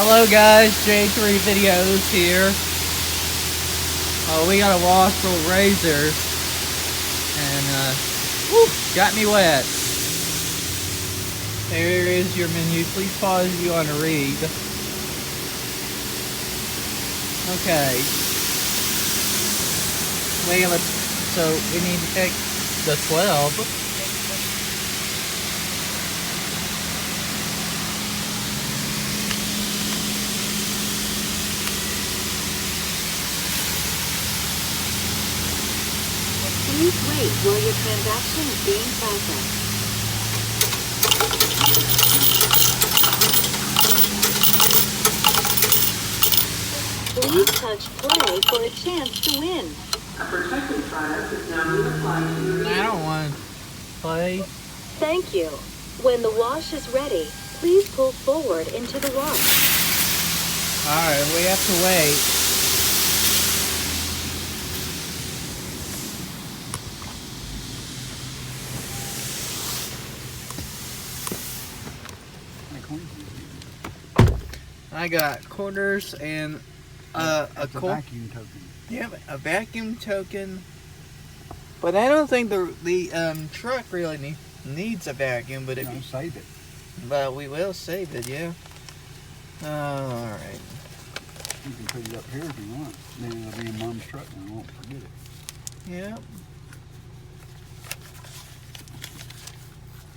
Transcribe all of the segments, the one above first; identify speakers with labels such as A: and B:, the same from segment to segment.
A: Hello guys, J3 Videos here. We got a washworld razor and got me wet. There is your menu. Please pause if you want to read. Okay. Wait, so we need to take the 12.
B: Please wait while your transaction is being processed. Please touch play for a chance to win.
C: A protected product is now being applied to your...
A: I don't want to play.
B: Thank you. When the wash is ready, please pull forward into the wash.
A: Alright, we have to wait. I got quarters and a
D: vacuum token.
A: Yeah, a vacuum token. But I don't think the truck really needs a vacuum. But if you
D: save it,
A: but we will save it. Yeah. All right.
D: You can put it up here if you want. Then it'll be in Mom's truck and I won't forget it.
A: Yeah.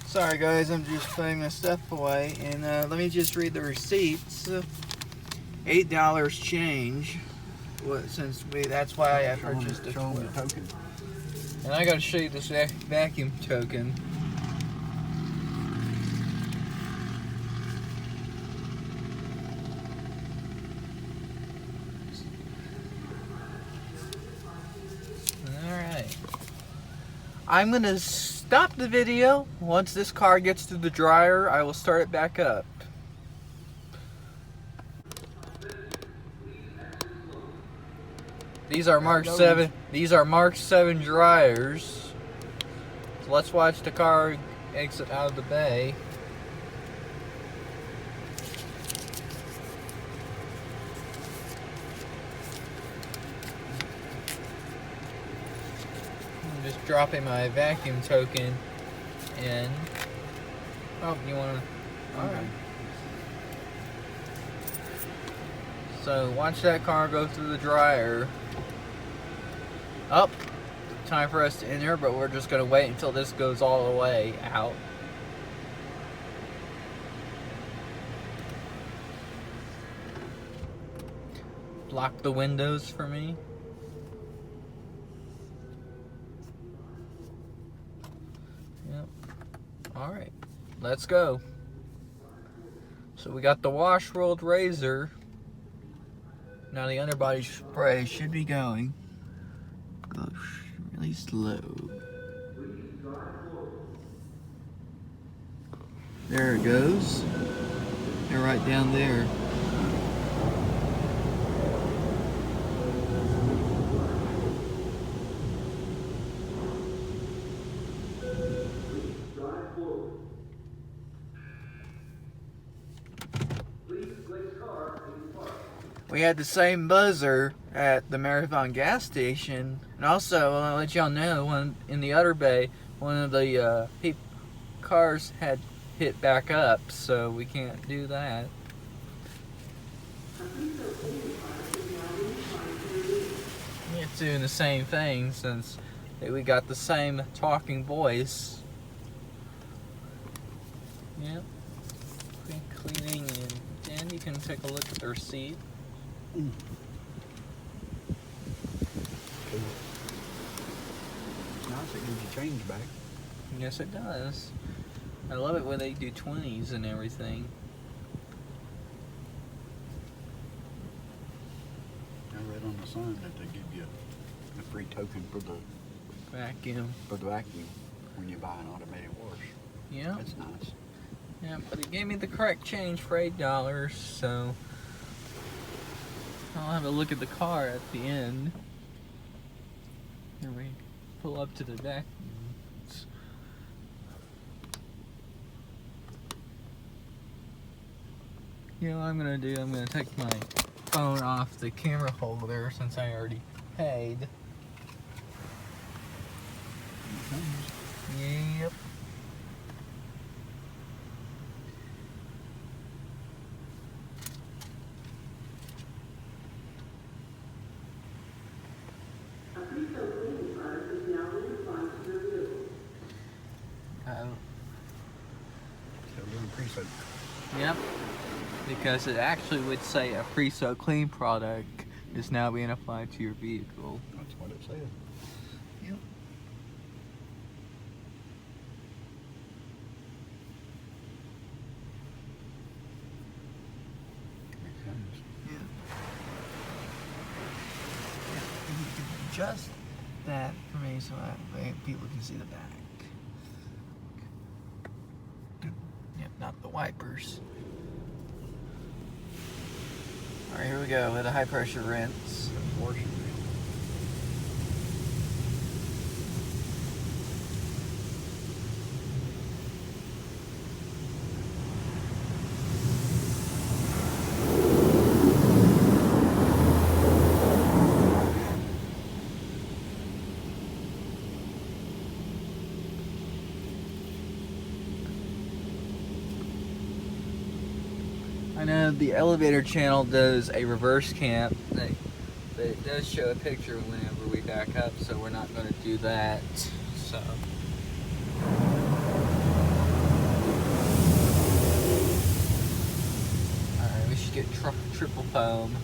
A: Sorry guys, I'm just putting my stuff away, and let me just read the receipts. $8 change. Since that's why I purchased it.
D: Show them the token.
A: And I gotta show you this vacuum token. Alright. I'm gonna stop the video. Once this car gets to the dryer, I will start it back up. These are Mark 7. These are Mark 7 dryers. So let's watch the car exit out of the bay. I'm just dropping my vacuum token in. Oh, you wanna? All right. So watch that car go through the dryer. Up. Time for us to enter, but we're just gonna wait until this goes all the way out. Block the windows for me. Yep. Alright. Let's go. So we got the washworld razor. Now the underbody spray should be going. Goes really slow. There it goes. They're right down there. We had the same buzzer at the Marathon gas station, and also I'll let y'all know, in the other bay, one of the cars had hit back up, so we can't do that. It's doing the same thing since we got the same talking voice. Yep. Cleaning, and then you can take a look at the receipt.
D: Mm. Nice, it gives you change back.
A: Yes, it does. I love it when they do 20s and everything.
D: I read on the sign that they give you a free token for the
A: Vacuum.
D: when you buy an automated wash.
A: Yeah.
D: That's nice.
A: Yeah, but it gave me the correct change for $8, so I'll have a look at the car at the end. Here we pull up to the vacuum. You know what I'm gonna do? I'm gonna take my phone off the camera holder since I already paid. Yep.
C: A pre-filled cleaning product is now being applied to your vehicle.
D: So we're doing pre-soak.
A: Yep. Because it actually would say a pre-soak clean product is now being applied to your vehicle.
D: That's what it said.
A: Yep.
D: Here it comes.
A: Yeah. Yeah. You can adjust that for me so people can see the back. Yep, not the wipers. Alright, here we go with a high pressure rinse.
D: Portion.
A: I know the elevator channel does a reverse cam, but it does show a picture whenever we back up, so we're not going to do that. So. Alright, we should get triple foam.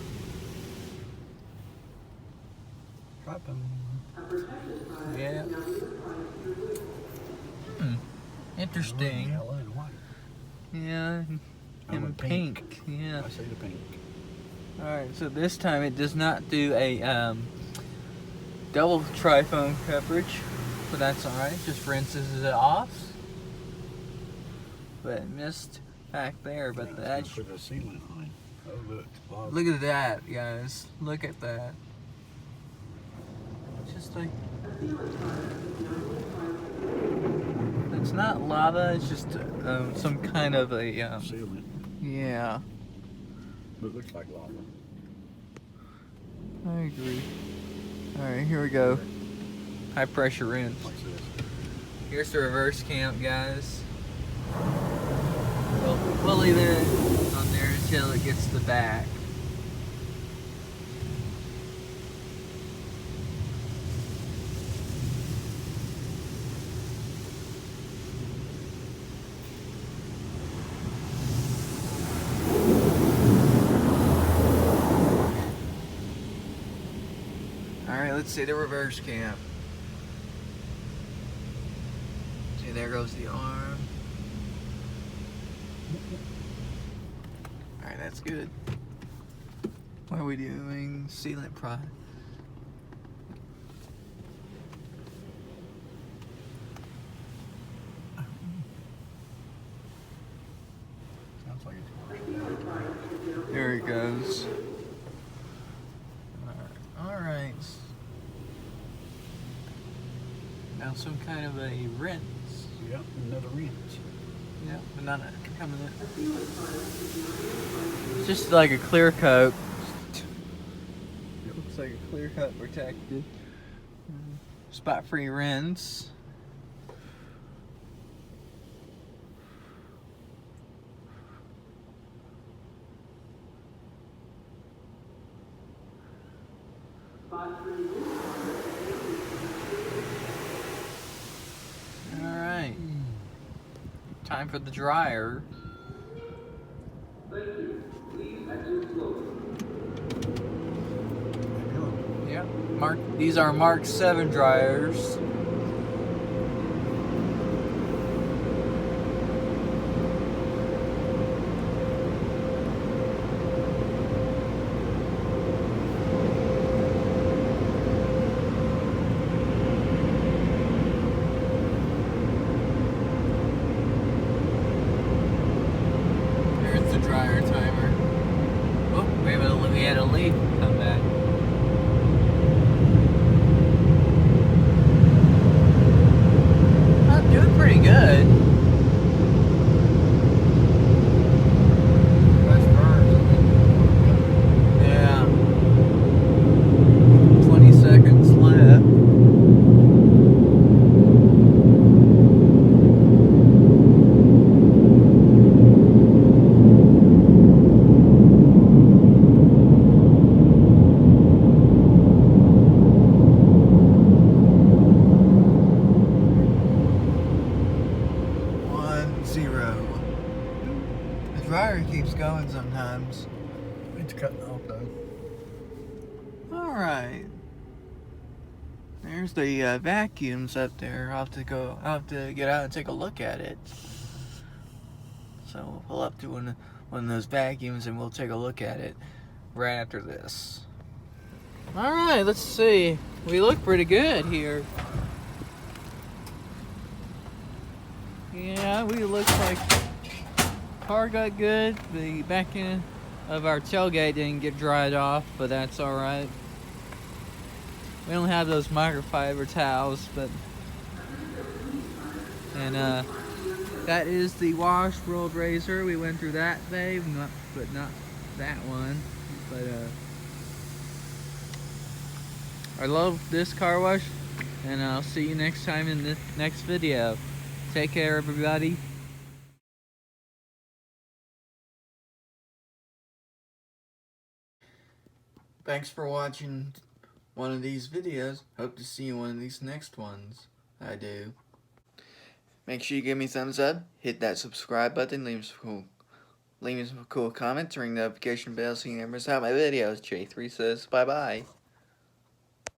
D: Drop them.
C: A protective product
A: Yeah.
C: is now being applied to your vehicle.
A: Interesting.
D: Yellow and white.
A: Yeah.
D: I
A: And
D: went
A: pink. Yeah.
D: I say the pink.
A: Alright, so this time it does not do a double tri-foam coverage, but that's alright, just rinses it off. But it missed back there, but the edge.
D: Put the sealant on. Oh look. Lava.
A: Look at that, guys. Look at that. Just like. It's not lava, it's just some kind of a.
D: Sealant.
A: Yeah.
D: But it looks like lava.
A: I agree. Alright, here we go. High pressure rinse.
D: What's this?
A: Here's the reverse cam, guys. We'll leave it on there until it gets to the back. Alright, let's see the reverse cam. See, there goes the arm. Alright, that's good. What are we doing? Sealant product.
D: Sounds like it's
A: There it goes. Alright. Now some kind of a rinse.
D: Yep, another rinse.
A: Yeah, but not coming in. It's just like a clear coat. Looks like a clear coat protected. Spot free rinse. Alright. Time for the dryer.
C: Thank you. Please exit slowly.
A: Yeah. These are Mark 7 dryers. There's the dryer timer. Oh, maybe we had a leak come back. there's the vacuums up there. I'll have to get out and take a look at it. So we'll pull up to one of those vacuums and we'll take a look at it right after this. Alright, let's see. We look pretty good here. Yeah, we look like car got good. The back end of our tailgate didn't get dried off, but that's alright. We don't have those microfiber towels, but that is the washworld razor. We went through that, babe, but not that one. But I love this car wash, and I'll see you next time in the next video. Take care, everybody. Thanks for watching one of these videos. Hope to see you in one of these next ones I do. Make sure you give me a thumbs up, hit that subscribe button, leave me some cool comments, ring the notification bell so you never miss out my videos. J3 says bye bye.